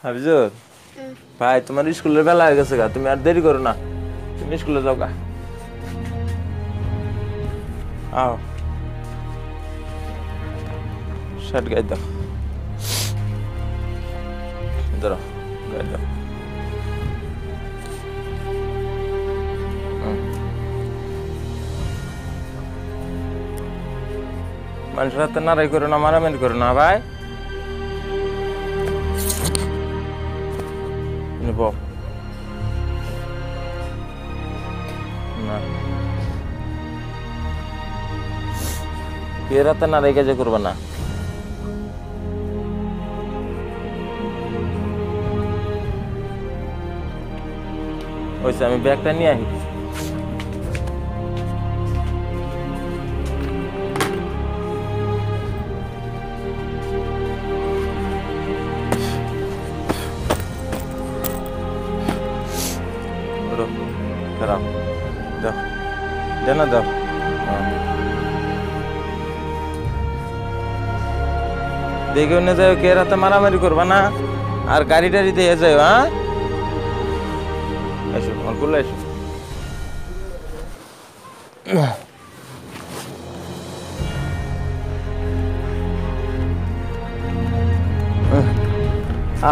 হাফিজুর ভাই তোমার স্কুলের বেলা হয়ে গেছে গা, তুমি আর দেরি করো না, তুমি স্কুলে যাও গা। আও শার্ট গায়ে দাও, ধরো গায়ে দাও। মানুষের হাতে নাড়াই করো না, মারামারি করো না ভাই। নিব না, এর হাতে নাড়াই কাজে করবা না। ওইসে আমি ব্যাগটা নিয়ে আসি। খারাপ দাও, দে না দাও। দেখে নিয়ে যাও, কে রাতে মারামারি করবা না, আর গাড়ি টাড়ি দিয়ে যাও। হ্যাঁ এসো আমার কুলে এসো।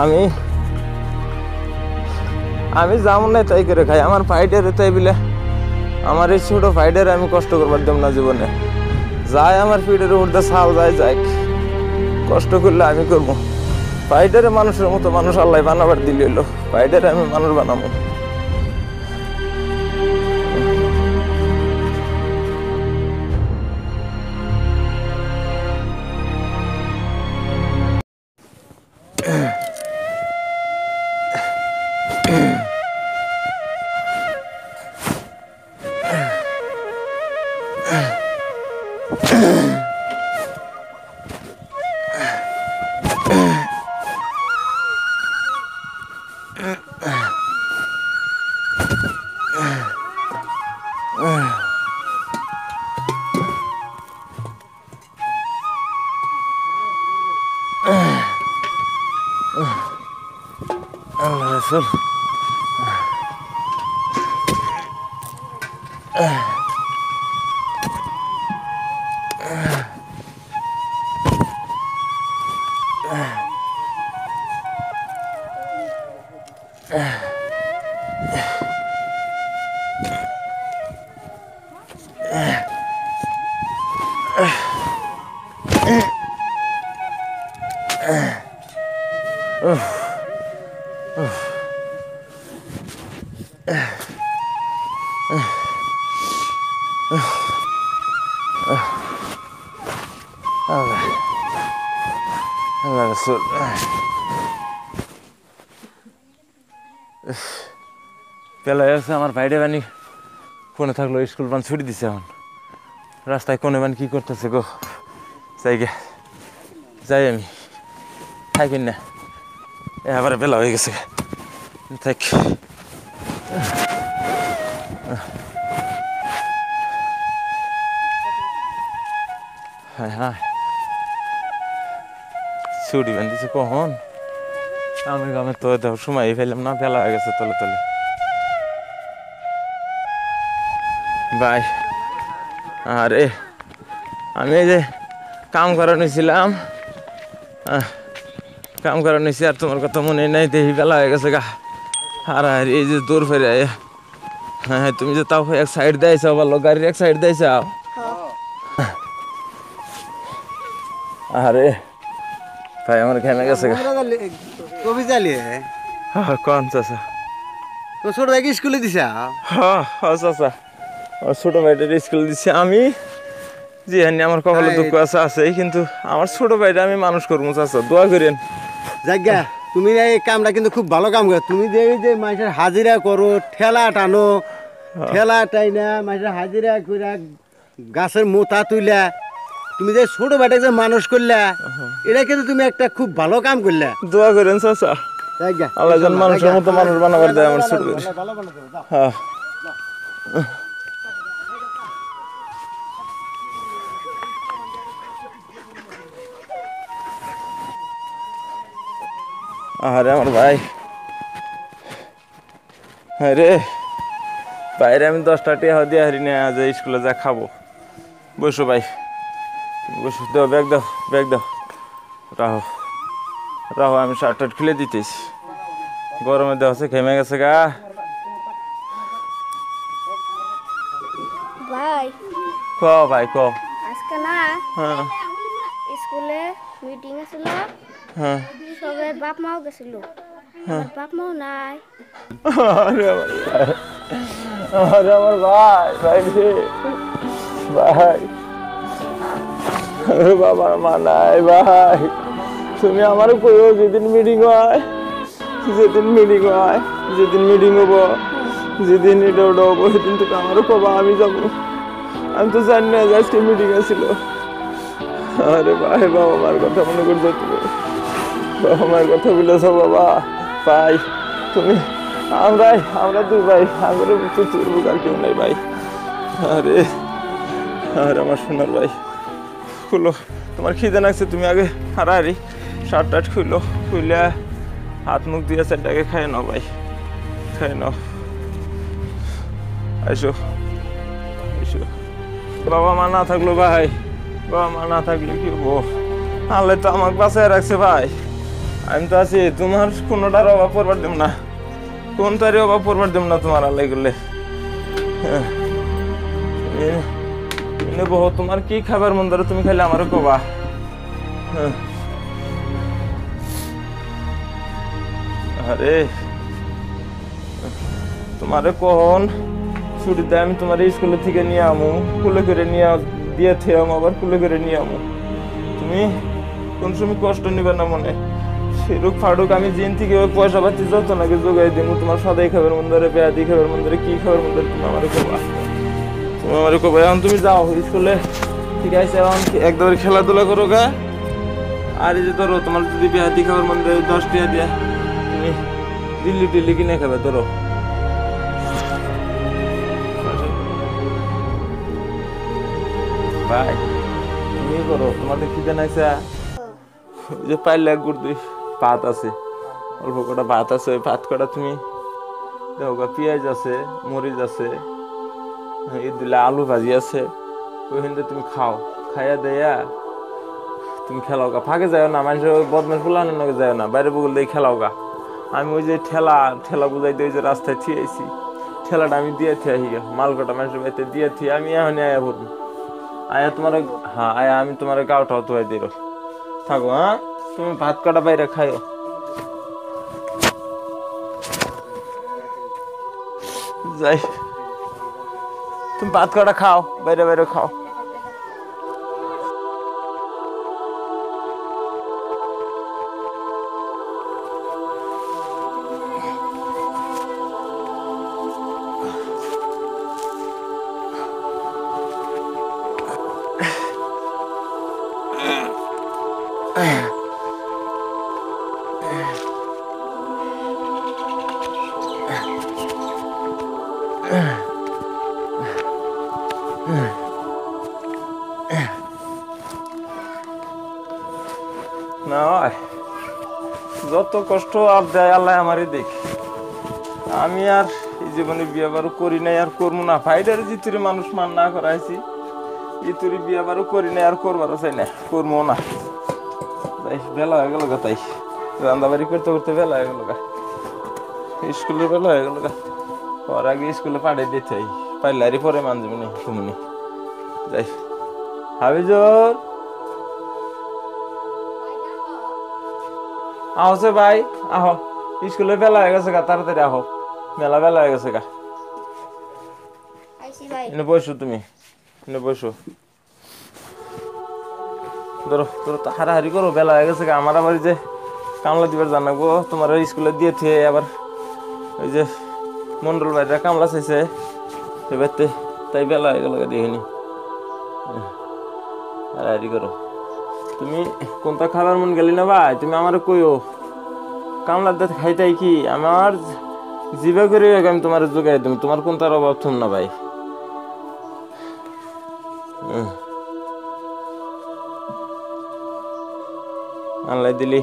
আমি আমি যাবো না তাই করে খাই, আমার ফাইডারে তাই বলে আমার এই ছোট ফাইডারে আমি কষ্ট করবার দেব না জীবনে। যাই আমার ফিডের উঠতে ছাল যায় যাই, কষ্ট করলে আমি করবো। ফাইডারে মানুষের মতো মানুষ আল্লাহ বানাবার দিল, ফাইডারে আমি মানুষ বানাবো। আল্লাহ রাসূল আল্লাহ রাসূল পেলা আছে আমার ভাইডে বানি ফোনে থাকলো, স্কুল বান ছুটি দিছে। এখন রাস্তায় কোনে বান কি করতেছে গো, যাই গে যাই আমি থাকি না, এবারে বেলা হয়ে গেছে থাক। হ্যাঁ হ্যাঁ ছুটি বান দিছে কখন, আমি গ্রামে তো দেওয়ার সময় ফেললাম না, বেলা হয়ে গেছে তলে তলে। ভাই আরে আমি এই যে কাম করা নিয়েছিলাম, কাম করা নিয়েছি, আর তোমার কথা মনে নাই, দেখি বেলা হয়ে গেছে গা। আর এই যে দূর ফেরে হ্যাঁ তুমি যে তাও এক সাইড দিয়েছ, ভালো গাড়ির এক সাইড দিয়েছ। আরে ভাই আমার ঘেমে গেছে গা। কবি চালিয়ে কোন চাচা তো ছোট ভাইকে স্কুলে দিছা? হ্যাঁ চাচা আমার ছোট ভাইটার স্কুল দিচ্ছি আমি, জি হ্যাঁ আমার কপালে দুঃখ আছে আছেই, কিন্তু আমার ছোট ভাইটা আমি মানুষ করবো চাচা, দোয়া করেন। জায়গা তুমি এই কামটা কিন্তু খুব ভালো কাম করো, তুমি যে এই যে মানুষের হাজিরা করো, ঠেলা টানো, ঠেলা টাইনা মানুষের হাজিরা করে গাছের মোতা তুইলা, তুমি যে ছোট ভাইটাকে যে মানুষ করলা, এটা কিন্তু তুমি একটা খুব ভালো কাম করলা। দোয়া করেন চাচা, আল্লাহ যেন মানুষের মতো মানুষ বানাবার দেয় আমার ছোট ভাই। হ্যাঁ আরে আমার ভাই, আরে বাইরে আমি 10টা টাকা দিয়ে হারি না, আজ স্কুলে যা খাবো। বসো ভাই, বসো, দাও ব্যাগ, দাও ব্যাগ, দাও। রাহো রাহো, আমি শার্ট টার্ট খুলে দিতেছি, গরমে দেওয়া আছে, ঘেমে গেছে গা। ভাই ক ভাই ক। আজকে না হ্যাঁ স্কুলে মিটিং ছিল, হ্যাঁ। সবাই বাপ মাও গেছিল, আমার বাপ মাও নাই। আরে আমার ভাই, আরে আমার ভাই, ভাই রে ভাই, আরে বাবার মা নাই ভাই। তুমি আমার কইও যেদিন মিটিং হয়, যেদিন মিটিং হয়, যেদিন মিটিং হবো, যেদিন এটা ওটা হবো, সেদিন তুমি আমারও কবা, আমি যাবো। আমি তো জানি না যে আজকে মিটিং আছিল। আরে ভাই, বাবা মার কথা মনে করছো তুমি, বাবা মার কথা বলেছ বাবা। ভাই তুমি, আমরা দুই ভাই, আমার প্রচুর বুকার কেউ নাই ভাই। আরে আরে আমার সোনার ভাই, খুলো, তোমার খিদে লাগছে, তুমি আগে হারাহারি শার্ট টার্ট খুলো, খুলে হাত মুখ দিয়ে সেটাকে খাই নাও ভাই, খাই নাও। আইসো আইসো। বাবা মা না থাকলো ভাই, বাবা মা না থাকলে কি হবো? আল্লাহ তো আমাকে বাঁচায় রাখছে ভাই, আমি তো আছি, তোমার কোনোটার অভাব পড়বার দেব না, কোনটারই অভাব পড়বার দেব না তোমার আল্লাহ করলে। বহু তোমার কি খাবার মন ধরো, তুমি খাইলে আমারও কবা। আরে তোমারে কখন ছুটি দেয়, আমি তোমার স্কুলে থেকে নিয়ে আমু, কুলে করে নিয়ে দিয়ে থেয়াম, আবার কুলে করে নিয়ে আমু। তুমি কোন সময় কষ্ট নিবে না মনে, সেরুক ফাড়ুক আমি জিন থেকে পয়সা পাচ্ছি যত নাকি যোগাই দিব, তোমার সদাই খাবার মন ধরে, পেঁয়াদি খাবার মন ধরে, কি খাবার মন ধরে, তুমি আমারে কবা, তুমি আমারে কবা। এখন তুমি যাও স্কুলে, ঠিক আছে? এখন একদম খেলাধুলা করো গা। আর এই যে ধরো, তোমার যদি পেঁয়াদি খাবার মন ধরে 10 টাকা দিয়া তুমি দিল্লি টিল্লি কিনে খাবে, ধরো। ভাই তুমি করো, তোমাদের খিদে নাইছে? ওই যে পাইলে গুড় দুই ভাত আছে, অল্প কটা ভাত আছে, ওই ভাত কটা তুমি দেখো, পেঁয়াজ আছে, মরিচ আছে, এই দিলে আলু ভাজি আছে, ওইখান তুমি খাও, খাইয়া দেয়া তুমি খেলাও গা, ফাঁকে যাও না, মানুষের ওই বদমাস ফুলানোর নাকি যাও না, বাইরে বগল দিয়ে খেলাও গা। আমি ওই যে ঠেলা বুঝাইতে ওই যে রাস্তায় থিয়েছি, ঠেলাটা আমি দিয়ে থিয়ে গা, মালকটা মানুষের বাড়িতে দিয়ে থিয়ে আমি এখন আয়া পড়বো, আয়া তোমার, হ্যাঁ আয়া আমি তোমার গাওটাও ধোয়াই দিল থাকো। হ্যাঁ তুমি ভাত কটা বাইরে খাইও, যাই তুমি ভাত কটা খাও, বাইরে বাইরে খাও। না যত কষ্ট আর দেয় আল্লাহ আমারই দেখ, আমি আর এই জীবনে বিয়ে বারো করি নাই, আর করবো না। ফাইডার জিতুরি মানুষ মান না করাইছি, ইতুরি বিয়ে বারো করি নাই, আর করবারও চাই না, করবো না। তাই বেলা হয়ে গেল গা, তাই রান্দাবাড়ি করতে করতে বেলা হয়ে গেল গা, স্কুলের বেলা হয়ে গেল গা। ওর আগে স্কুলে পাঠিয়ে দিতে পাইলারি পরে মানজমিনি তুমি যাই। হাবিজুর আহছে ভাই, আহ স্কুলে বেলা হয়ে গেছে গা, তাড়াতাড়ি আহ, মেলা বেলা হয়ে গেছে গা। এনে বসো, তুমি এনে বসো, ধরো ধরো হারাহারি করো, বেলা হয়ে গেছে গা। আমার আবার যে কামলা দিবার জানাবো, তোমার স্কুলে দিয়ে থিয়ে আবার ওই যে মন্ডল ভাইরা কামলা চাইছে এবারতে, তাই বেলা হয়ে গেল দেখিনি। হারাহারি করো, তুমি কোনটা খাবার মন গেলি না ভাই, তুমি আমার কইও, কামলার দাঁত খাইতাই কি আমার জিবা করে আমি তোমার যোগাই তুমি, তোমার কোনটার অভাব থুম না ভাই। আল্লাহ দিলি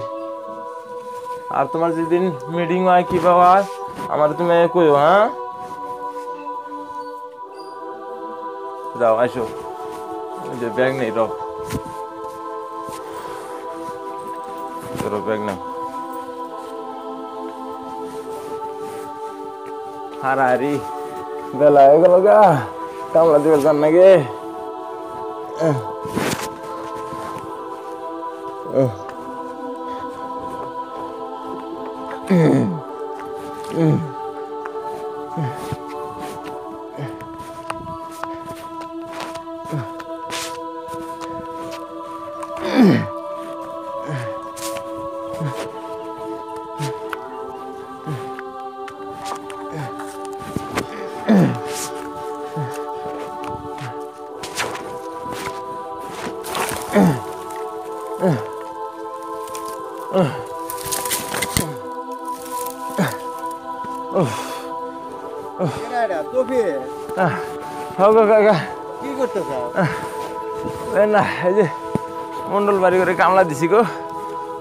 আর তোমার যেদিন মিটিং হয় কি বা হয় আমার তুমি কইও, হ্যাঁ? যাও আসো, ওই যে ব্যাগ নেই, রব তোর ব্যাগ নাও। হারারি বেলা হয়ে গেল গা, কামলা দিবে যান নাকি? কাকা কি করতেছ? না এই যে মন্ডল বাড়ি করে কামলা দিছি গো,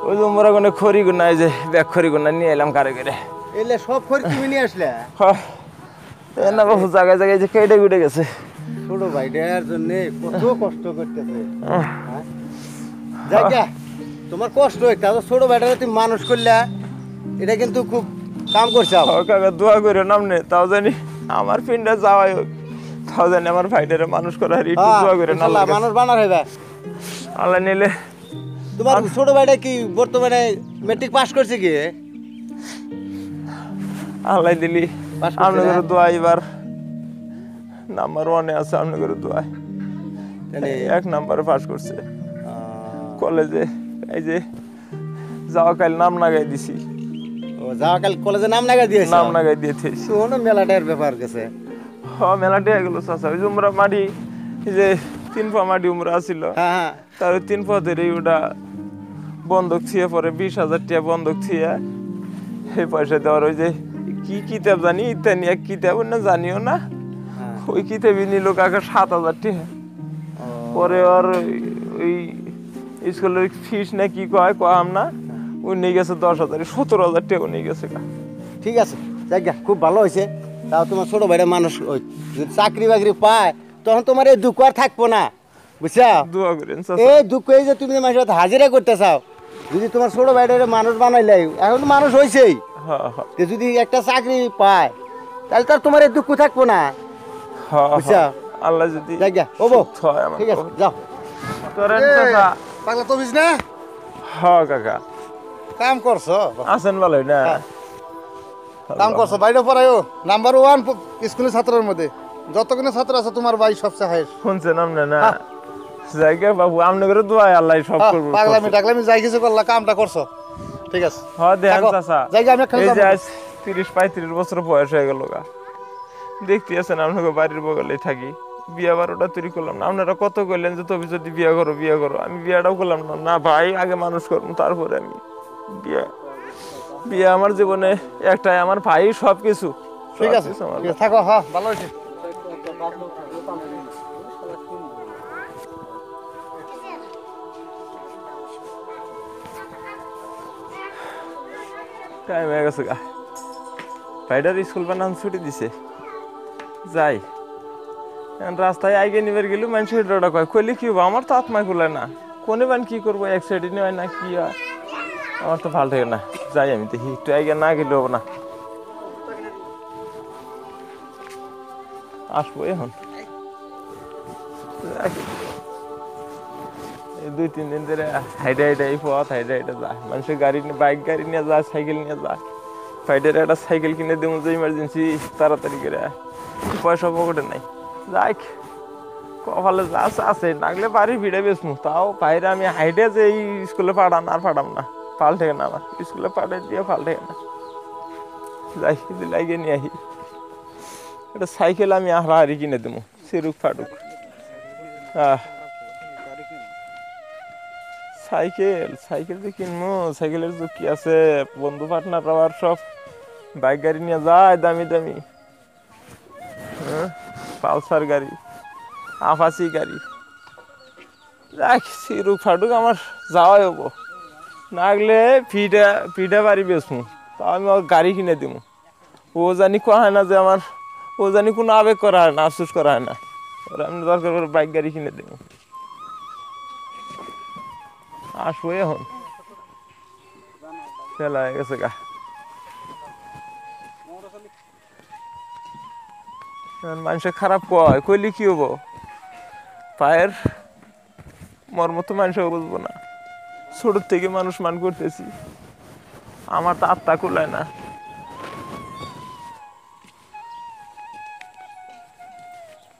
ওই যে মোরা কোনো খড়ি গুনা, এই যে ব্যাগ খড়ি গুনা নিয়ে এলাম কারে করে। এলে সব খড়ি তুমি নিয়ে আসলে? না বাবু, জায়গায় জায়গায় যে কেটে গুটে গেছে। ছোট ভাইটার জন্য কত কষ্ট করতেছে। জায়গা তোমার কষ্ট একটা, ছোট ভাইটারে তুমি মানুষ করলে, এটা কিন্তু খুব কাম করছে। কাকা দোয়া করে নামনে, তাও জানি আমার পিন্ডা যাওয়াই হোক, তাও জানি আমার ভাইটারে মানুষ করা একটু দোয়া করে নাম মানুষ বানার হইবে। আল্লাহ নিলে। তোমার ছোট ভাইটা কি বর্তমানে মেট্রিক পাস করছে কি? আল্লাহ দিলি আপনাদের দোয়া এবার নাম্বার 1-এ আছে, আপনাদের দোয়া 1 নাম্বারে পাস করছে কলেজে। এই যে যাওয়া কাল নাম লাগাই দিছি। ও যাওয়া কাল কলেজে নাম লাগাই দিয়েছে? নাম লাগাই দিয়েছে। শোনো মেলাটার ব্যাপার গেছে। হ্যাঁ মেলাটি হয়ে গেল চাচা। ওই যে উমরা মাটি, এই যে 3 পা মাটি উমরা আছিল, তার 3 পা ধরে ওটা বন্ধক ছিয়ে পরে 20,000 টাকা বন্ধক ছিয়ে এই পয়সা দেওয়ার। ওই যে কি কিতাব জানি ইত্যাদি এক কিতাব না জানিও না, ওই কিতাবই নিল কাকা 7,000 টাকা। পরে আর ওই স্কুলের ফিস না কি কয় না, ওই নিয়ে গেছে 10,000, 17,000 টাকা নিয়ে গেছে। ঠিক আছে জায়গা খুব ভালো হয়েছে। তাও তোমার ছোট ভাইটা মানুষ যদি চাকরি বাকরি পায় তখন তোমার এই দুঃখ আর থাকবো না, বুঝছা? দোয়া করেন এই দুঃখ এই যে তুমি মানুষের সাথে হাজিরা করতে চাও, যদি তোমার ছোট ভাইটা মানুষ বানাইলে, এখন তো মানুষ হয়েছেই, যদি একটা চাকরি পায় তাহলে তো তোমার এই দুঃখ থাকবো না, বুঝছা? আল্লাহ যদি জায়গা ওবো ঠিক আছে যাও। পাগলা তো বুঝ না? হ্যাঁ কাকা কাম করছো, আছেন ভালোই না? কাম করছো, বাইরে পড়ায়ও নাম্বার 1 স্কুলের ছাত্রের মধ্যে। যতগুলো ছাত্র আছে তোমার ভাই সবচেয়ে হাই। শুনছেন আপনি না? জায়গা বাবু আপনাদের দোয়া আল্লাহ সব করব। পাগলামি টাগলামি যাই কিছু করলা, কামটা করছো ঠিক আছে। হ্যাঁ দেখেন চাচা, জায়গা আমি এই যে আজ 30-35 বছর বয়স হয়ে গেল গা, দেখতে আছেন আপনাদের বাড়ির বগলে থাকি, বিয়া বারোটা তৈরি করলাম না। আপনারা কত করলেন যে তুমি যদি বিয়া করো বিয়া করো, আমি বিয়াটাও করলাম না। না ভাই আগে মানুষ করবো তারপরে আমি বিয়া। বিয়া আমার জীবনে একটাই, আমার ভাই সবকিছু। ঠিক আছে থাকো। হ্যাঁ ভালো হয়েছে। টাইম হয়ে গেছে গা, ভাইটার স্কুল বানান ছুটি দিছে, যাই। রাস্তায় আগে নিবার গেল মানুষের ডোটা কয় কইলে কি হবো, আমার তো আত্মায় খুলে না, কোনে বান কি করবো, অ্যাক্সিডেন্ট হয় না কি হয়, আমার তো ভালো থাকে না। যাই আমি দেখি, একটু আগে না গেলে হবো না। আসবো এখন, এই 2-3 দিন ধরে হাইটে হাইটে এই পথ হাইটে হাইটে যায়। মানুষের গাড়ি নিয়ে, বাইক গাড়ি নিয়ে যায়, সাইকেল নিয়ে যায়। ফাইডের একটা সাইকেল কিনে দেবো যে ইমার্জেন্সি তাড়াতাড়ি করে, পয়সা পকেটে নাই। যাই কপালে যা আছে, নাগলে বাড়ি ভিড়ে বেসমু, তাও বাইরে আমি হাইটে যে এই স্কুলে পাঠান আর পাঠাম না, পাল থেকে না, আমার স্কুলে পাঠাই দিয়ে পাল থেকে না। যাই যদি লাগিয়ে নিয়ে আহি একটা সাইকেল, আমি হারি কিনে দেবো, সেরুক ফাটুক। সাইকেল যে কিনবো, সাইকেলের যুগ কি আছে, বন্ধু পার্টনার আবার সব বাইক গাড়ি নিয়ে যায়, দামি দামি পালসার গাড়ি, আপাচি গাড়ি। দেখ সিরুক ফাটুক আমার যাওয়াই হবো, নাগলে ফিটা ফিটা বাড়ি বেসমু তা আমি ওর গাড়ি কিনে দিব ও জানি কোয়া হয় না যে আমার ও জানি কোনো আবেগ করা হয় না আফসোস করা হয় না ওরা আমি দরকার করে বাইক গাড়ি কিনে দেবো আসবো এখন ফেলা হয়ে গেছে গা মানুষে খারাপ কয় কইলে কি হবো পায়ের মর্ম তো মানুষও বুঝবো না ছোট থেকে মানুষ মান করতেছি আমার তো আত্মা কুলায় না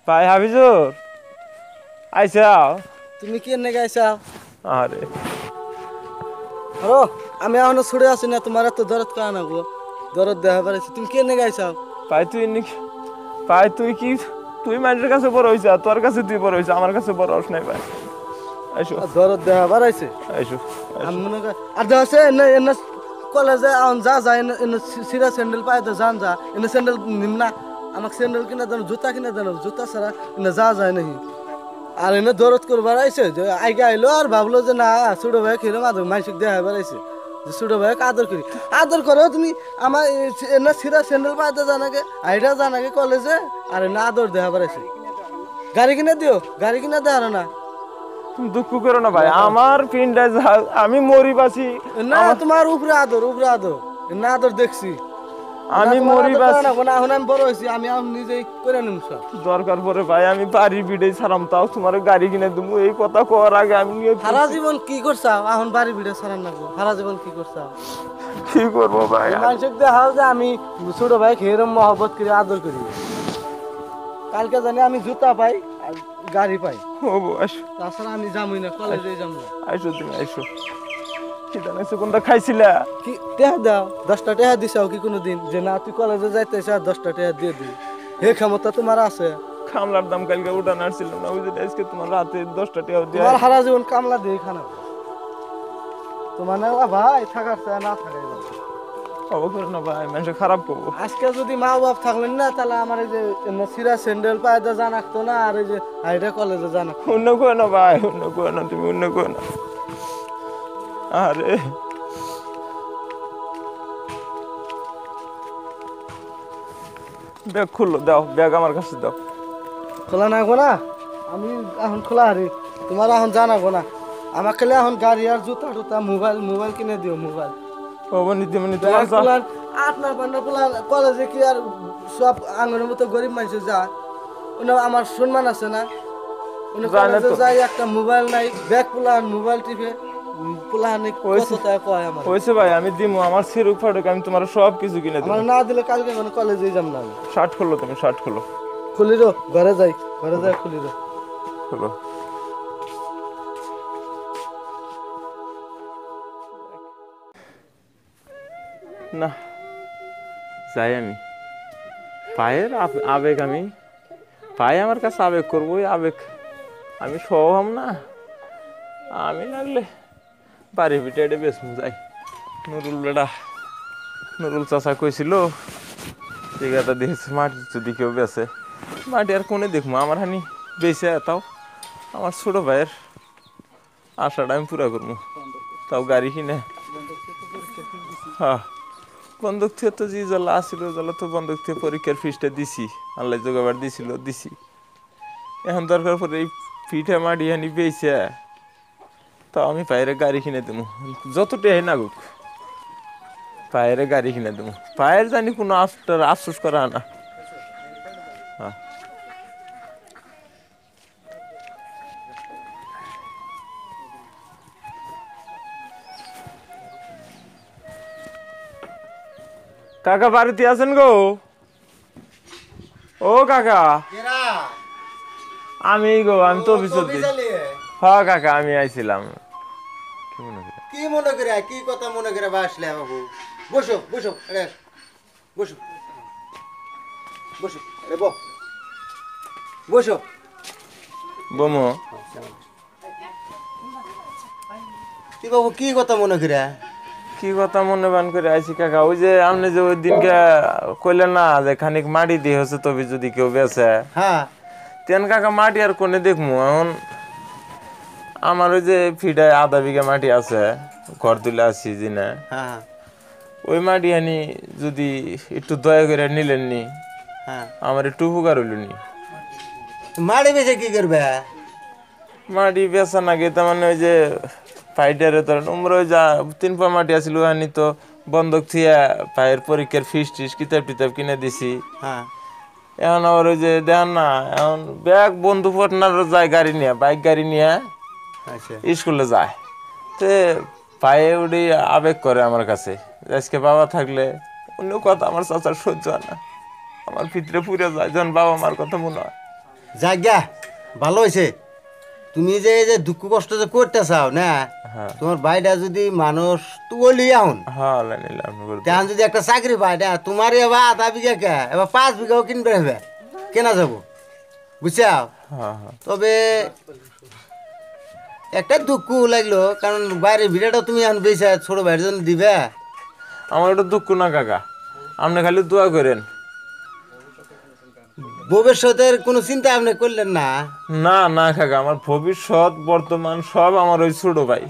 ভাই হাফিজুর আইসাও তুমি কি এনে গাইছা আরে হ্যালো আমি এখনো ছুড়ে আছি না তোমার এত দরদ কার না গো দরদ দেখা পারেছি তুমি কি এনে গাইছা ভাই তুই কি তুই মানুষের কাছে বড় হয়েছ তোর কাছে তুই বড় হয়েছ আমার কাছে বড় হস নাই ভাই আইসো দরদ দেখা পারাইছে আইসো আমি মনে করি আর দেখছে এনে এনে কলেজে আউন যা যা এনে সিরা স্যান্ডেল পাই তো জান যা এনে স্যান্ডেল নিম না আমাকে স্যান্ডেল কিনে দেন জুতা কিনে দেন জুতা ছাড়া এনে যা যায় নাকি আর এনে দরদ করবার আইছে যে আইগে আইলো আর ভাবলো যে না ছোট ভাই খেলাম আদর মাইসিক দেখা বেড়াইছে যে ছোট ভাই আদর করি আদর করো তুমি আমার এনে সিরা স্যান্ডেল পাইতে জানাকে আইডা জানাকে কলেজে আর এনে আদর দেখা বেড়াইছে গাড়ি কিনে দিও গাড়ি কিনে দেওয়ার না তুমি দুঃখ করো না ভাই আমার পিনটা আমি মরি বাঁচি না তোমার উপরে আদর না আদর দেখছি আমি মরি বাঁচি না এখন আমি বড় হয়েছি আমি এখন নিজেই করে নিম সব দরকার পরে ভাই আমি বাড়ি বিড়ে ছাড়াম তাও তোমার গাড়ি কিনে দেবো এই কথা কওয়ার আগে আমি নিয়ে সারা জীবন কি করছাও এখন বাড়ি ভিড়ে সারান না সারা জীবন কি করছাও কি করবো ভাই মানুষকে দেখাও যে আমি ছোট ভাই খেয়েরম মহব্বত করে আদর করি কালকে জানি আমি জুতা পাই আর গাড়ি পাই হবো আসো তাছাড়া আমি যাবই না কলেজে যাবো না আইসো তুমি আইসো কি জানাইছো কোনটা খাইছিলা কি টেহা দাও 10টা টেহা দিছাও কি কোনোদিন যে না তুই কলেজে যাইতেছ আর 10টা টেহা দিয়ে দিই হে ক্ষমতা তোমার আছে খামলার দাম কালকে উঠান আসছিল না ওই যে আজকে তোমার রাতে 10টা টাকা দিয়ে তোমার সারা জীবন কামলা দিয়ে খানা তোমার না ভাই থাকার চায় না থাকাই ভালো। খবর করো না ভাই মানুষ খারাপ করবো আজকে যদি মা বাপ থাকলেন না তাহলে আমার এই যে সিরা স্যান্ডেল পায়ে জানাকতো না আর এই যে হাইডা কলেজে জানাকতো অন্য কো না ভাই অন্য কো না তুমি অন্য কো না আরে ব্যাগ খুললো দাও ব্যাগ আমার কাছে দাও খোলা নাগো না আমি এখন খোলা হারি তোমার এখন জানাবো না আমার খেলে এখন গাড়ি আর জুতা টুতা মোবাইল কিনে দিও মোবাইল নিতে তোমার আপনার পান্ডা পোলান কলেজে কি আর সব আঙুরের মতো গরিব মানুষ যা আমার সম্মান আছে না কলেজে যাই একটা মোবাইল নাই ব্যাগ পোলান মোবাইল টিপে পোলান কত টাকা কয় আমার হয়েছে ভাই আমি দিমু আমার সিরুক ফাটুক আমি তোমার সব কিছু কিনে দেবো আমার না দিলে কালকে কোনো কলেজে যাম না আমি শার্ট খুললো তুমি শার্ট খুলো খুলি রো ঘরে যাই খুলি রো খুলো না যাই আমি পায়ের আবেগ আমি পায়ে আমার কাছে আবেগ করবো ওই আবেগ আমি সহম না আমি লাগলে বাড়ি পিঠে এটা বেশ যাই নুরুল চাষা কইছিল জায়গাটা দেখেছে মাটি যদি কেউ বেছে মাটি আর কোনে দেখবো আমার হানি বেঁচে তাও আমার ছোট ভাইয়ের আশাটা আমি পুরা করবো তাও গাড়ি কিনে হ্যাঁ বন্ধক থেকে তো যে জ্বালা আসছিল জ্বালা তো বন্ধক থেকে পরীক্ষার ফিসটা দিছি আল্লাহ জোগাবার দিছি এখন দরকার পরে এই পিঠে মাটি হানি বেঁচে তাও আমি পায়ের গাড়ি কিনে দেবো যতটাই নাগুক পায়ের গাড়ি কিনে দেবো পায়ের জানি কোনো আফসোস করা না হ্যাঁ কাকা বাড়িতে আছেন গো ও কাকা আমি তো অফিসে হ্যাঁ কাকা আমি আইছিলাম কি মনে করে কি কথা মনে করে আসলে বাবু বসো বসো বসো বসো বসো বমো কি বাবু কি কথা মনে করে কি কথা মনে বান করে আইছি কাকা ওই যে আপনি যে ওই দিনকে কইলেন না যে খানিক মাটি দিয়ে হচ্ছে তবে যদি কেউ বেছে হ্যাঁ তেন কাকা মাটি আর কোনে দেখবো এখন আমার ওই যে ফিডায় 1/2 বিঘা মাটি আছে ঘর তুলে আসছি জি না হ্যাঁ ওই মাটি আনি যদি একটু দয়া করে নিলেন নি হ্যাঁ আমার একটু উপকার হইল নি মাটি বেচে কি করবে মাটি বেচা না গে তার মানে ওই যে ফাইটারে ধরেন উমরা ওই যা 3 পা মাটি আছিল আনি তো বন্ধক থিয়া ভাইয়ের পরীক্ষার ফিস টিস কিতাব টিতাব কিনে দিছি হ্যাঁ এখন আবার ওই যে দেন না এখন ব্যাগ বন্ধু পটনার যায় গাড়ি নিয়ে বাইক গাড়ি নিয়ে আচ্ছা স্কুলে যায় তে পায়ে উঠে আবেগ করে আমার কাছে আজকে বাবা থাকলে অন্য কথা আমার চাচার সহ্য হয় না আমার ভিতরে পুড়ে যায় যখন বাবা মার কথা মনে হয় জায়গা ভালো হয়েছে তুমি যে এই যে দুঃখ কষ্ট যে করতে চাও না হ্যাঁ তোমার ভাইটা যদি মানুষ তুই লিয়াউন হ্যাঁ নিলাম তেমন যদি একটা চাকরি পায় না তোমার এবার 1/2 বিঘা কে এবার 5 বিঘাও কিনবে হবে কেনা যাবো বুঝছাও হ্যাঁ হ্যাঁ তবে একটা দুঃখ লাগলো কারণ বাইরের ভিড়াটা তুমি এখন বেশি ছোট ভাইয়ের জন্য দিবে আমার একটু দুঃখ না কাকা আপনি খালি দোয়া করেন ভবিষ্যতের কোনো চিন্তা আপনি করলেন না না না কাকা আমার ভবিষ্যৎ বর্তমান সব আমার ওই ছোট ভাই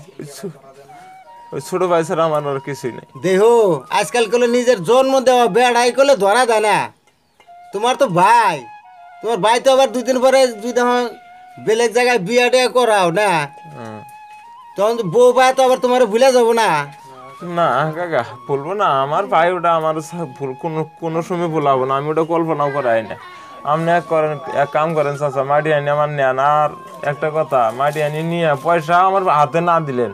ওই ছোট ভাই ছাড়া আমার আর কিছুই নেই দেহ আজকাল করলে নিজের জন্ম দেওয়া বেড়াই করলে ধরা যায় না তোমার তো ভাই তোমার ভাই তো আবার 2 দিন পরে যদি বেলেগ জায়গায় বিয়ে টিয়া করাও না হুম। তখন তো বউ ভাই তো আবার তোমার ভুলে যাবো না না কাকা বলবো না আমার ভাই ওটা আমার ভুল কোনো সময় ভুলাবো না আমি ওটা কল্পনাও করাই না আপনি এক কাম করেন চাচা মাটি আনি আমার নেন আর একটা কথা মাটি আনি নিয়ে পয়সা আমার হাতে না দিলেন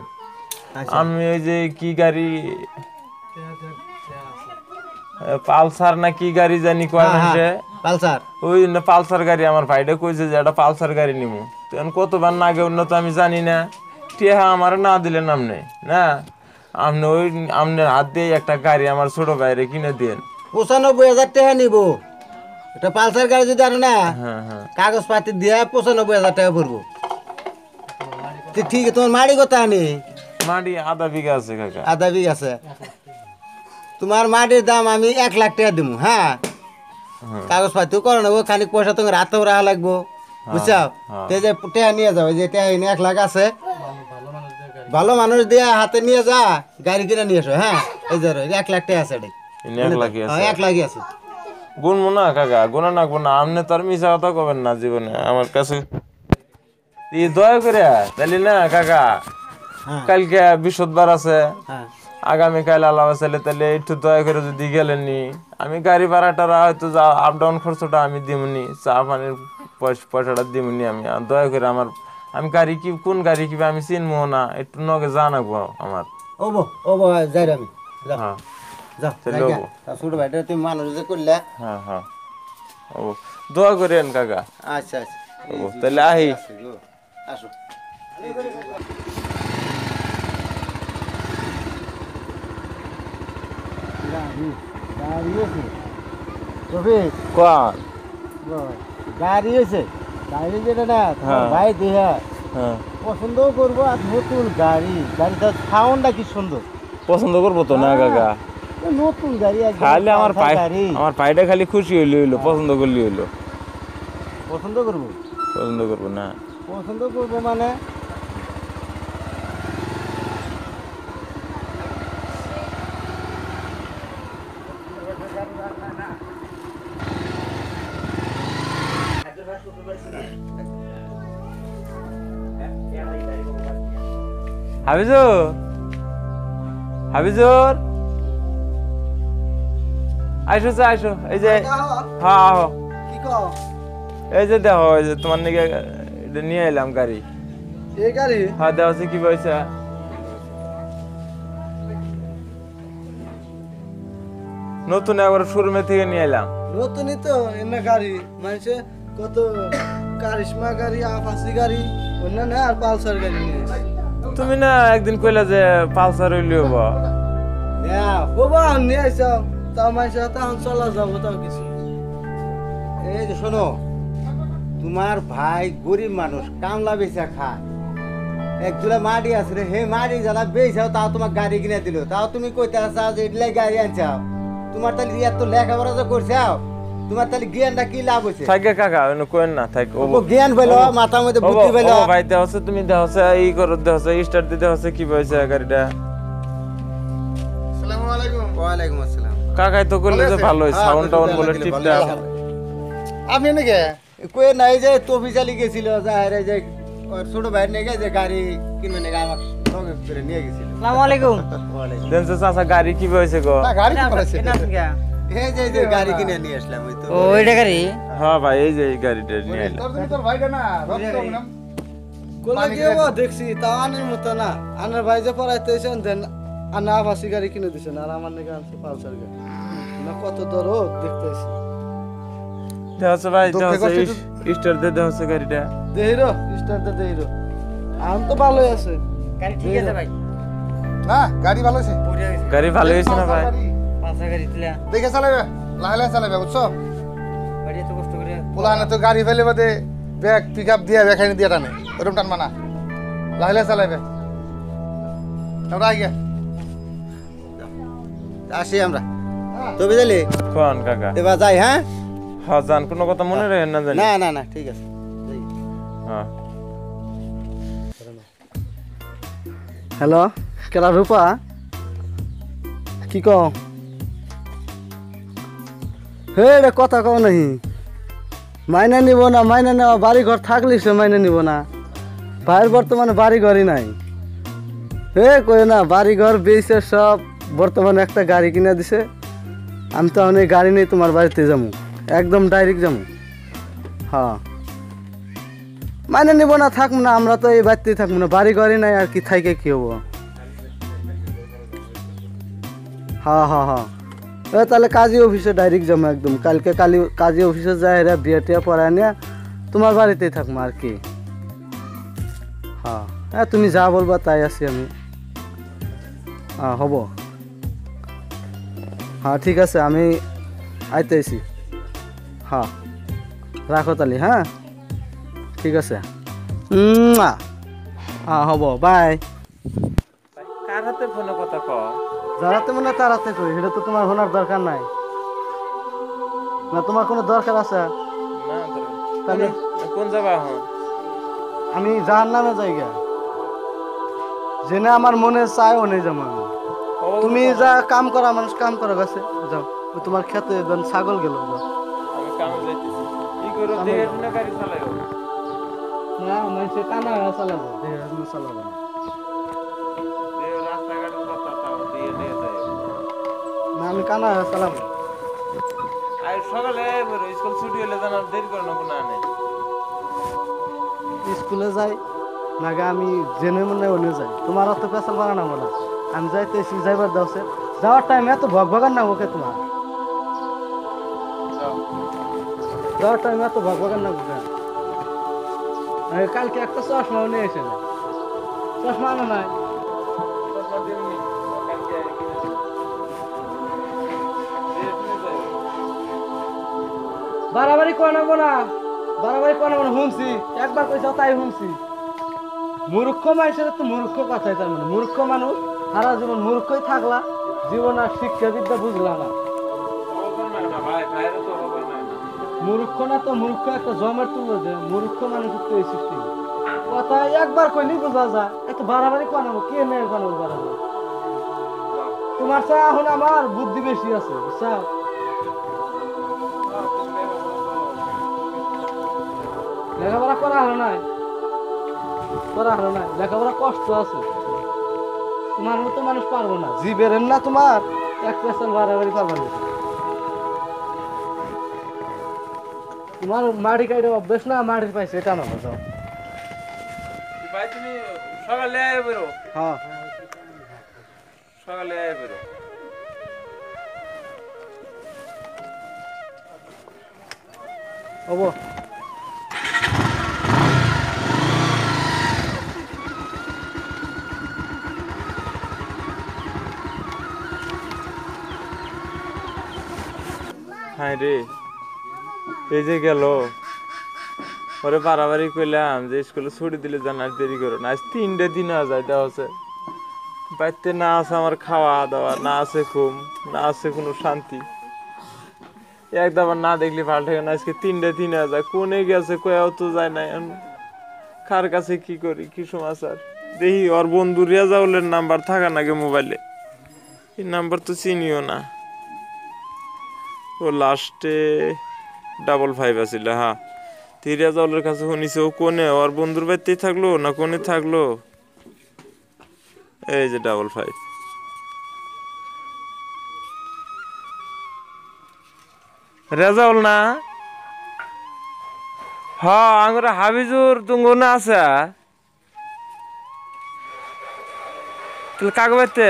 আমি ওই যে কি গাড়ি পালসার না কি গাড়ি জানি কয় মাসে পালসার ওই না পালসার গাড়ি আমার ভাইটা কইছে যে একটা পালসার গাড়ি নিবো তখন কতবার না গে উন্নত আমি জানি না টিয়া আমার না দিলেন আপনি না আপনি ওই আপনার হাত দিয়ে একটা গাড়ি আমার ছোট ভাইরে কিনে দিন 95,000 টাকা নিব এটা পালসার গাড়ি যদি আনো না হ্যাঁ হ্যাঁ কাগজপাতি দিয়ে 95,000 টাকা পড়বো তো ঠিক আছে তোমার মাড়ি কথা আনি মাটি আধা বিঘা আছে কাকা 1/2 বিঘা আছে তোমার মাটির দাম আমি 1 লাখ টাকা দিব হ্যাঁ কাগজপাতিও করো না খানিক পয়সা তোমার হাতেও রাখা লাগবো বুঝছো তো যে টাকা নিয়ে যাও যে টাকা 1 লাখ আছে ভালো মানুষ দিয়ে হাতে নিয়ে যা গাড়ি কিনে নিয়ে এসো হ্যাঁ এই যে 1 লাখ টাকা আছে এটাই 1 লাখই আছে 1 লাখই আছে গুনবো না কাকা গুনা না গুনা আপনি তার মিশা কথা কবেন না জীবনে আমার কাছে দয়া করে তাহলে না কাকা কালকে বৃহস্পতিবার আছে হ্যাঁ আগামীকাল আল্লাহ চাইলে তাহলে একটু দয়া করে যদি গেলেননি আমি গাড়ি ভাড়াটা হয়তো যা আপ ডাউন খরচটা আমি দিমনি চা পানির পয়সাটা দিমনি আমি আর দয়া করে আমার আমি গাড়ি কি কোন গাড়ি কিবা আমি চিনবো না একটু নগে জানাবো আমার ওবো যাই আমি যাও হ্যাঁ যাও তাহলে যাই ওবো। তা ছোট ভাইটা তুমি মানুষ যে করলে হ্যাঁ হ্যাঁ ও দোয়া করেন কাকা আচ্ছা আচ্ছা ও তাহলে আহি আসো গাড়ি হয়েছে গাড়ি যেটা না ভাই দেহা হ্যাঁ পছন্দ করবো আর নতুন গাড়ি গাড়িটার সাউন্ডটা কি সুন্দর পছন্দ করবো তো না কাকা নতুন গাড়ি খালি আমার পাই গাড়ি আমার পাইটা খালি খুশি হইলো পছন্দ করলি হইলো পছন্দ করবো পছন্দ করবো না পছন্দ করবো মানে হাবিজুর হাবিজুর আইসো আইসো এই যে হ্যাঁ আহো কি কও এই যে দেখো এই যে তোমার নিকে এটা নিয়ে এলাম গাড়ি এই গাড়ি হ্যাঁ দেখো কি পয়সা নতুন একবার শোরুমে থেকে নিয়ে এলাম নতুনই তো এমনি গাড়ি মানে কত কারিশমা গাড়ি আপাসি গাড়ি অন্য না আর পালসার গাড়ি নিয়ে তুমি না একদিন কইলা যে পালসার হইলিও বা বাবা নিয়ে আইসা তাও মাইসা তখন চলা যাবো তাও কিছু এই যে শোনো তোমার ভাই গরিব মানুষ কামলা বেচা খায় একজোড়া মাটি আছে রে হে মাটি যারা বেচাও তাও তোমার গাড়ি কিনে দিল তাও তুমি কইতে চাও যে এগুলাই গাড়ি আনছাও তোমার তাহলে এত লেখাপড়া যে করছাও তোমার তাহলে জ্ঞানটা কি লাভ হইছে থাকে কাকা অন্য কোয়েন না থাক ও জ্ঞান পেলো মাথার মধ্যে বুদ্ধি পেলো ভাই দেহছে তুমি দেহছে এই করো দেহছে স্টার্ট দিতে হচ্ছে কি পয়সা গাড়িটা ওয়ালাইকুম আসসালাম। কাকাই তো করলে যে ভালোই সাউন্ড টাউন বলে টিপটা আপনি নাকি কই নাই যে তফি চালি গেছিল যাহারে যে ওর ছোট ভাই নিয়ে গেছে গাড়ি কিনে নিয়ে আমার সঙ্গে করে নিয়ে গেছিল। আসসালামু আলাইকুম। ওয়ালাইকুম দেন চাচা গাড়ি কি হয়েছে গো? না গাড়ি কি করেছে এটা আপনি কে? এই যে গাড়ি কিনে নিয়ে আসলাম ওই তো। ও এটা গাড়ি হ্যাঁ ভাই এই যে এই গাড়িটা নিয়ে এলাম। তোর ভাইটা না রক্ত নাম কোলা গেও দেখছি তা আনার মতো না আনার ভাই যে পড়াইতেছেন দেন আনা আবাসী গাড়ি কিনে দিছেন আর আমার নাকি আনছে পালসার গাড়ি না কত দরদ দেখতেছি দেখাচ্ছে ভাই দেখাচ্ছে স্টার দিয়ে দেখাচ্ছে গাড়িটা। দেহিরো স্টারটা দেহিরো আম তো ভালোই আছে গাড়ি ঠিক আছে ভাই। না গাড়ি ভালো আছে পড়ে গেছে। গাড়ি ভালো হয়েছে না ভাই? পাঁচা গাড়ি দিলা। দেখে চালাবে লাহে লাহে চালাবে বুঝছো গাড়ি এত কষ্ট করে। পোলাহানে তো গাড়ি ফেলে বাদে ব্যাগ পিক আপ দিয়ে ব্যাগ দিয়ে টানে ওরকম টান মানা লাহে লাহে চালাবে আমরা আগে আসি আমরা তো বুঝলি কোন কাকা? এবার যাই হ্যাঁ হ্যাঁ জান কোনো কথা মনে রাখেন না জানি। না না না ঠিক আছে হ্যাঁ হ্যালো কেলা রূপা কি কও হে রে কথা কও নাহি মাইনে নিব না মাইনে নেওয়া বাড়ি ঘর থাকলে সে মাইনে নিব না ভাইয়ের বর্তমানে বাড়ি ঘরই নাই হে কই না বাড়ি ঘর বেচে সব বর্তমানে একটা গাড়ি কিনে দিছে আমি তো অনেক গাড়ি নেই তোমার বাড়িতে যাবো একদম ডাইরেক্ট যাবো হ্যাঁ মাইনে নিব না থাকবো না আমরা তো এই বাড়িতেই থাকবো না বাড়ি ঘরই নাই আর কি থাইকে কি হবো হ্যাঁ হ্যাঁ হ্যাঁ তাহলে কাজী অফিসে ডাইরেক্ট যাবো একদম কালকে কাজী অফিসে যাই এরা বিয়ে টিয়া পড়ায় নিয়ে তোমার বাড়িতেই থাকবো আর কি হ্যাঁ হ্যাঁ তুমি যা বলবা তাই আছি আমি হ্যাঁ হব হ্যাঁ ঠিক আছে আমি আইতেছি হ্যাঁ রাখো তাহলে হ্যাঁ ঠিক আছে হ্যাঁ হব বাই কার হাতে ফোনে কথা ক? যারাতে মনে তার হাতে কই এটা তো তোমার হোনার দরকার নাই না তোমার কোনো দরকার আছে না তাহলে কোন যাবা এখন? আমি যার নামে জায়গা জেনে আমার মনে চায় ওনে যাবো আমি তুমি যা কাম করা মানুষ কাম করো গেছে যাও ওই তোমার খেতে ছাগল গেল যাও আমি কামে যাইতেছি। কি করো দেখে শুনে গাড়ি চালাইও। না মানুষে কানা চালাবো চালাবো না রাস্তাঘাটে কথা তাও দিয়ে নিয়ে যাই। না আমি কানা চালাবো আর সকালে বেরো স্কুল ছুটি হলে জানার দেরি করে নেবো না নে। স্কুলে যাই নাগে আমি জেনে মনে ওনে যাই তোমার অত পেশাল বানানো না আমি যাইতেছি যাইবার দাওছে যাওয়ার টাইমে এত ভগ ভগান না ওকে তোমার যাওয়ার টাইমে এত ভগ ভগান না ওকে কালকে একটা চশমা নিয়ে এসে না চশমা আনো নাই বাড়াবাড়ি কনাবো না বাড়াবাড়ি কনাবো না শুনছি একবার কইসাও তাই শুনছি মূর্খ মানুষের তো মূর্খ কথাই তার মানে মূর্খ মানুষ সারা জীবন মূর্খই থাকলা জীবন আর শিক্ষা বিদ্যা বুঝলা না মূর্খ না তো মূর্খ একটা জমের তুলো যে মূর্খ মানুষের তো এই সৃষ্টি কথা একবার কইনি বোঝা যায় এত বাড়াবাড়ি কনাবো কে নেই কনাবো বাড়াবাড়ি তোমার চা এখন আমার বুদ্ধি বেশি আছে বুঝছা লেখাপড়া করা হলো নাই লেখাপড়া কষ্ট আছে তোমার মতো মানুষ পারবো না জীবের না তোমার এক পেশাল বাড়াবাড়ি পারবো না তোমার মাটি কাইটে অভ্যেস না মাটির পাইছে এটা না যাও ভাই তুমি সকালে আয় বেরো। হ্যাঁ সকালে আয় বেরো। হবো হাই রে এই যে গেল ওরে বাড়াবাড়ি কইলাম যে স্কুলে ছুটি দিলে জানার দেরি করো না আজ 3টে দিন যাইতে হচ্ছে বাড়িতে না আছে আমার খাওয়া দাওয়া না আছে ঘুম না আছে কোনো শান্তি একবার না দেখলি ভালো থাকে না আজকে 3টে দিন যায় কোনে গেছে কয়াও তো যায় না কার কাছে কি করি কি সমাচার দেখি ওর বন্ধু রেজাউলের নাম্বার থাকা নাকি মোবাইলে এই নাম্বার তো চিনিও না। ও লাস্টে 55 আছিল। হ্যাঁ, রেজাউলের কাছে শুনিছে। ও কোনে, ওর বন্ধুর বাড়িতেই থাকলো না কোনে থাকলো? এই যে 55। রেজাউল না? হ্যাঁ, আঙ্গুরা হাবিজুর তুঙ্গ না আছে। তাহলে কাকে বাইতে?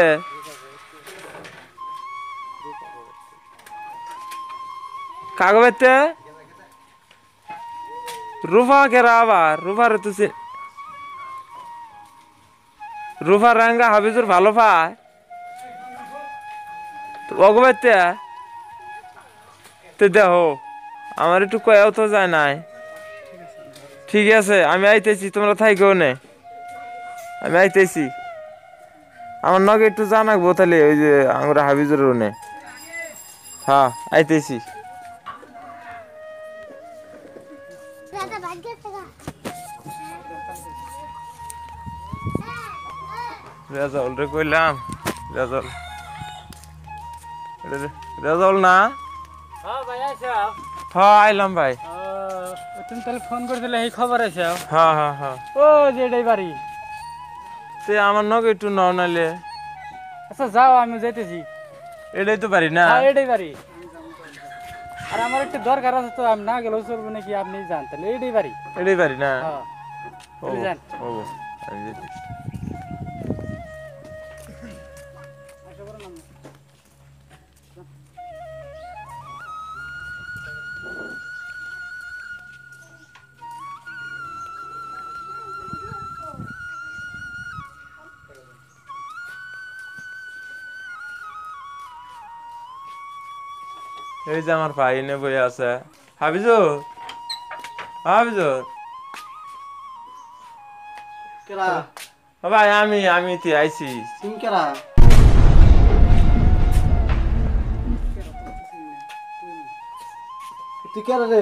কাকে বাইতে? রুফা কেরা আবার? রুফার তো রুফা রাঙ্গা হাবিজুর ভালো পায়। ওগো বাইতে তো দেখো, আমার একটু কয়াও তো যায় নাই। ঠিক আছে, আমি আইতেছি, তোমরা থাইকেও নে, আমি আইতেছি। আমার নগে একটু জানাকবো তাহলে, ওই যে আমরা হাবিজুর নে। হ্যাঁ, আইতেছি। দাদা ভাগ্য টাকা রেজাউল রে কইলাম, রেজাউল, রেজাউল না? হ্যাঁ ভাই আইছো। হ্যাঁ, আইলাম ভাই। তুমি তাহলে ফোন করছিলে, এই খবর আছে? হ্যাঁ হ্যাঁ হ্যাঁ। ও যে এটাই বাড়ি। তে আমার নগে একটু নাও নাইলে। আচ্ছা যাও, আমি যাইতেছি। এটাই তো পারি না? হ্যাঁ এটাই বাড়ি। আর আমার একটু দরকার আছে, তো আমি না গেলেও চলবো নাকি, আপনি যান তাহলে। এটাই বাড়ি। এটাই পারি না? হ্যাঁ ও যান। ও, আমি যেতেছি। এই যে আমার ভাই এনে বই আছে। হাবিজুর, হাবিজুর। কেরা ও ভাই, আমি তে আইছি। তুমি কেরা? তুই কেরা রে?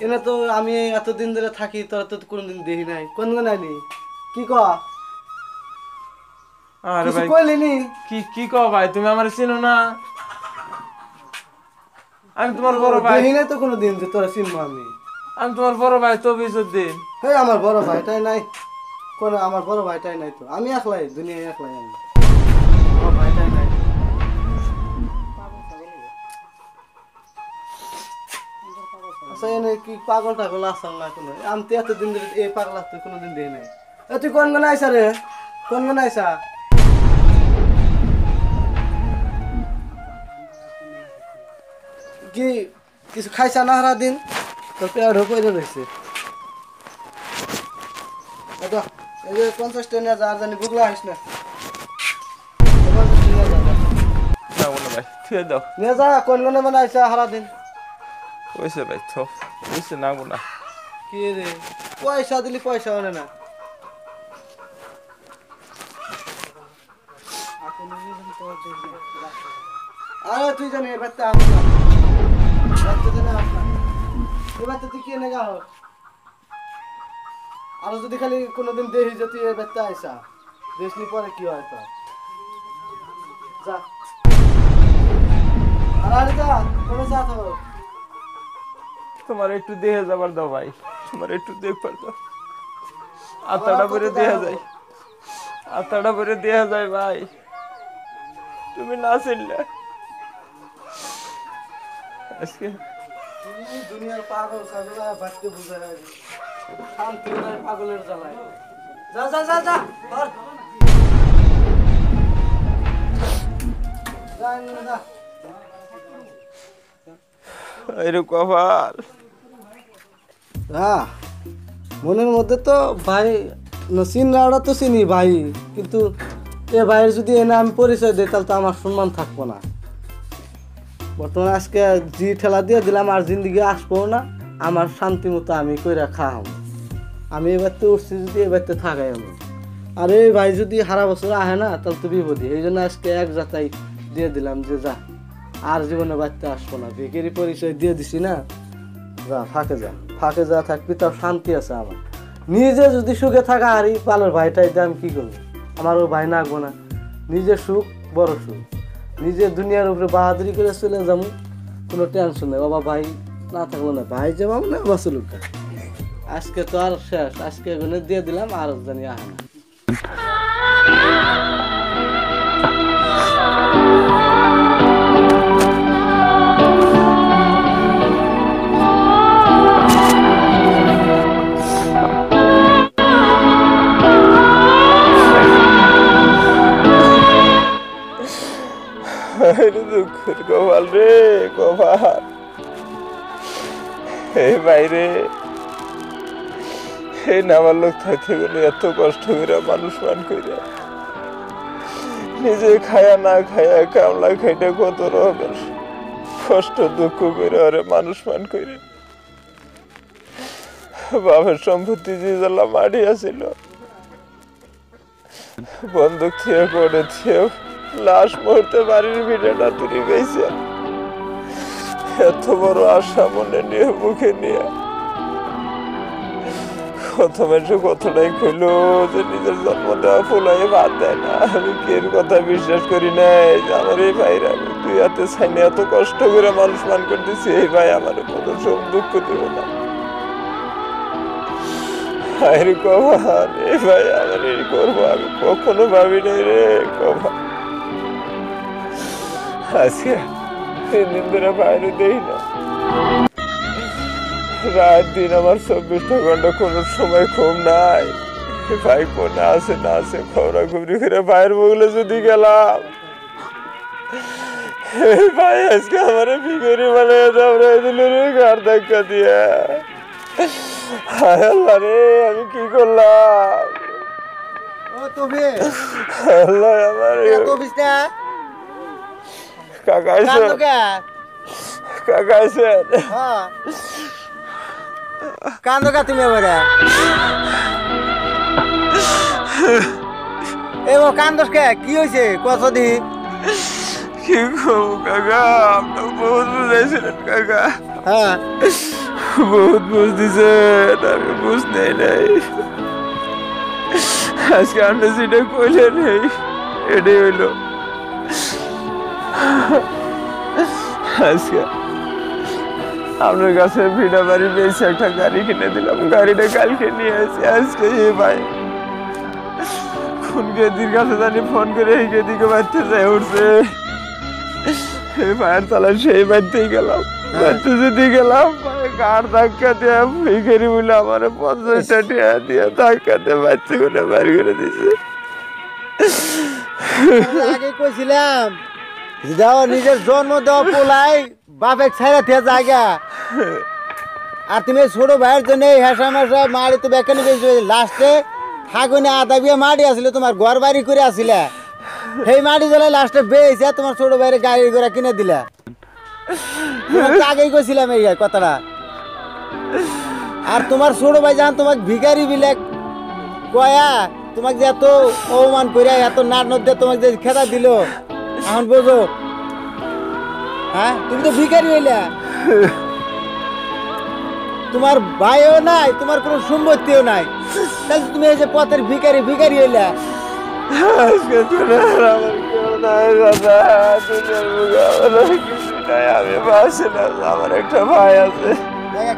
এনে তো আমি এতদিন ধরে থাকি, তোরা তো কোনোদিন দেখি নাই। কোন কোন আইলি? কি ক? আরে কিছু ভাই, কইলি নি? কি কি কও ভাই, তুমি আমার চিনো না? আমি তোমার বড় ভাই। দেখি নাই তো কোনোদিন যে তোরা চিনবো আমি। আমি তোমার বড় ভাই তবিজউদ্দিন। হে, আমার বড় ভাইটাই নাই। কোন আমার বড় ভাইটাই নাই তো। আমি একলাই, দুনিয়ায় একলাই আমি। আমার ভাইটাই নাই। আচ্ছা, এনে কি পাগল টাগল আসাল না কোনো? আমি তো এতদিন ধরে এই পাগল আসতে কোনোদিন দেখি নাই। এ তুই কোন কোন আইসা রে? কোন কোন আইসা? কি কিছু খাইছা না সারা দিন? তোর পেট পয়দা রয়েছে। এই যে 50 টাকা নিয়ে যা, আর জানি বুগলা আইস না। 50 টাকা নিয়ে যা, যা। যাবো না ভাই, থুয়ে দাও। নিয়ে যা, কোন কোন মানে আইসা সারা দিন। ওইসে ভাই, থো ওইসে নাগবো না। কি রে, পয়সা দিলি পয়সা আনে না। আরে তুই জানি এবার তো আস না, রাত্রে জানি আস না। এবার তো তুই কি এনে গা হোক। আর যদি খালি কোনোদিন দেখি যে তুই এবার তো আইসা, দেখলি পরে কি হয় তো। যা, আরে যা, কোনো যা তো। তোমার একটু দেখে যাবার দাও ভাই, তোমার একটু দেখবার দাও। আত্মাটা করে দেয়া যায়, আত্মাটা করে দেয়া যায় ভাই। তুমি না চিনলে আজকে দুনিয়ার পাগল সাগলা বাচ্চা বুঝা যায়, শান্তি নাই পাগলের জ্বালায়। যা যা যা যা, ধর। যা এনে যা। এরকম কপাল। হ্যাঁ, মনের মধ্যে তো ভাই চিনরা তো চিনি ভাই, কিন্তু এ ভাইয়ের যদি এনে আমি পরিচয় দিই তাহলে তো আমার সম্মান থাকবো না। বর্তমানে আজকে জি ঠেলা দিয়ে দিলাম, আর জিন্দিগি আসবো না। আমার শান্তি মতো আমি কইরা খাওয়াবো। আমি এবার তো উঠছি, যদি এবার তো থাকাই আমি। আর এই ভাই যদি সারা বছর আহে না তাহলে তো বিপদী। এই জন্য আজকে এক যাতাই দিয়ে দিলাম যে যা, আর জীবনে বাড়তে আসবো না। ভিখারি পরিচয় দিয়ে দিছি না, যা ফাঁকে যা, ফাঁকে যা থাকবি, তাও শান্তি আছে আমার। নিজে যদি সুখে থাকা আর এই পালের ভাইটাই দিয়ে আমি কি করবো? আমার ও ভাই নাগবো না, নিজের সুখ বড় সুখ, নিজের দুনিয়ার উপরে বাহাদুরি করে চলে যাবো, কোনো টেনশন নেই। বাবা ভাই না থাকলো না, ভাই যাবো না বাসুলুকা। আজকে তো আর শেষ, আজকে এগুলো দিয়ে দিলাম, আর জানি আহ না। দুঃখের কপাল রে কপাল, এই বাইরে এই নামার লোক থাকতে গেলে এত কষ্ট করে মানুষ মান করে নিজে খায়া না খায়া কামলা খাইটা কত রকমের কষ্ট দুঃখ করে ওরে মানুষ মান করে বাবার সম্পত্তি যে জ্বালা মাটি আছিল বন্দুক থিয়ে করে থিয়ে লাশ মুহূর্তে বাড়ির ভিড়েটা তুলে গেছে। এত বড় আশা মনে নিয়ে মুখে নিয়ে কত মানুষ কতটাই খুলো যে নিজের জন্ম দেওয়া ফুলাই ভাত দেয় না। আমি কের কথা বিশ্বাস করি নাই যে আমার এই ভাইরা আমি দুই হাতে ছাইনে এত কষ্ট করে মানুষ মান করতেছি, এই ভাই আমার কোনো সব দুঃখ দেব না। আরে কভার এই ভাই আমার এই করবো আমি কখনো ভাবি নাই রে কভার। আজকে 3 দিন ধরে বাইরে দেই না, রাত দিন আমার 24টা ঘন্টা কোনো সময় ঘুম নাই। ভাই কোনে আছে না আছে খবরাখবরি করে ভাইয়ের বগলে যদি গেলাম, ভাই আজকে আমার ভিখারি মানে দাবড়াই দিল রে ঘাড় ধাক্কা দিয়ে। হায় আল্লাহ রে আমি কি করলাম? ও তুমি আল্লাহ আমার কাকা আইসেন, কাকা আইসেন। কান্দো কা তুমি এবারে? এ ও কান্দোস কে? কি হয়েছে কত দি? কি করবো কাকা, আপনাকে বহুত বুঝাইছিলেন কাকা। হ্যাঁ বহুত বুঝ দিছেন, আমি বুঝ নেই নাই। আজকে আপনি যেটা কইলেন এটাই হইল। আজকে আপনার কাছে ভিড়া বাড়ি পেয়েছে, একটা গাড়ি কিনে দিলাম, গাড়িটা কালকে নিয়ে আসি। আজকে এই ভাই কোন গেদির কাছে জানি ফোন করে এই গেদিকে বাড়তে যায় উঠছে, এই ভাইয়ের তালায় সেই বাড়তেই গেলাম, বাড়তে যদি গেলাম গাড় ধাক্কা দিয়ে ভিখারি বলে আমার 50টা টাকা দিয়ে ধাক্কা দিয়ে বাচ্চা করে বাড়ি করে দিছে। আগে কইছিলাম যাও নিজের জন্ম দেওয়া পোলাই বাপের ছাইরা থেকে জায়গা, আর তুমি ছোট ভাইয়ের জন্য হেসা মেসা মারি তো বেকানি বেশি লাস্টে ফাগুনে আধা বিয়ে মাটি আসলে তোমার ঘর বাড়ি করে আসিলা, সেই মাটি জ্বলাই লাস্টে বেয়েছে তোমার ছোট ভাইয়ের গাড়ি ঘোড়া কিনে দিলা। আগেই কইছিলাম এই কথাটা। আর তোমার ছোট ভাই যখন তোমাকে ভিখারি বিলে কয়া তোমাকে যে এত অপমান করে এত নাট নদে তোমাকে যে খেতা দিল, এখন বোঝো? হ্যাঁ তুমি তো ভিখারি হইলা, তোমার ভাইও নাই, তোমার কোনো সম্পত্তিও নাই, তাহলে তুমি এই যে পথের ভিখারি ভিখারি হইলা। আজকে আমার কেউ নাই দাদা, দুনিয়ার বুকে আমার কিছু নাই, আমি বাঁচি না, আমার একটা ভাই আছে।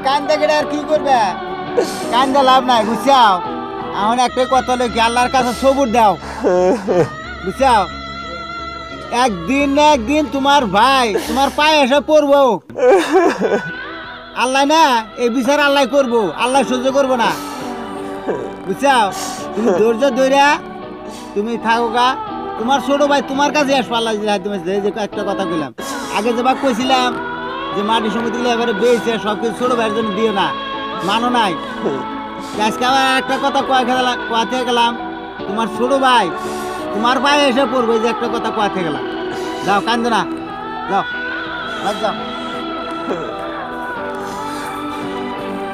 কান্দা কেটে আর কি করবে? কান্দা লাভ নাই বুঝছাও। এখন একটা কথা লেখি, আল্লাহর কাছে সবুর দাও বুঝছাও। একদিন না একদিন তোমার ভাই তোমার পায়ে এসে পড়বো, আল্লাহ না এই বিচার আল্লাহ করবো, আল্লাহ সহ্য করবো না বুঝছাও। তুমি ধৈর্য ধৈর্যা তুমি থাকো গা, তোমার ছোট ভাই তোমার কাছে আসবো। আল্লাহ তুমি যে একটা কথা কইলাম আগে যে বা কইছিলাম যে মাটি সমিতি এবারে বেয়েছে সবকিছু ছোট ভাইয়ের জন্য দিও না, মানো নাই। আজকে আবার একটা কথা কোয়াতে গেলাম, তোমার ছোট ভাই তোমার পায়ে এসে পড়বে, যে একটা কথা কোয়াতে গেলাম। যাও কান্দো না, যাও যাও।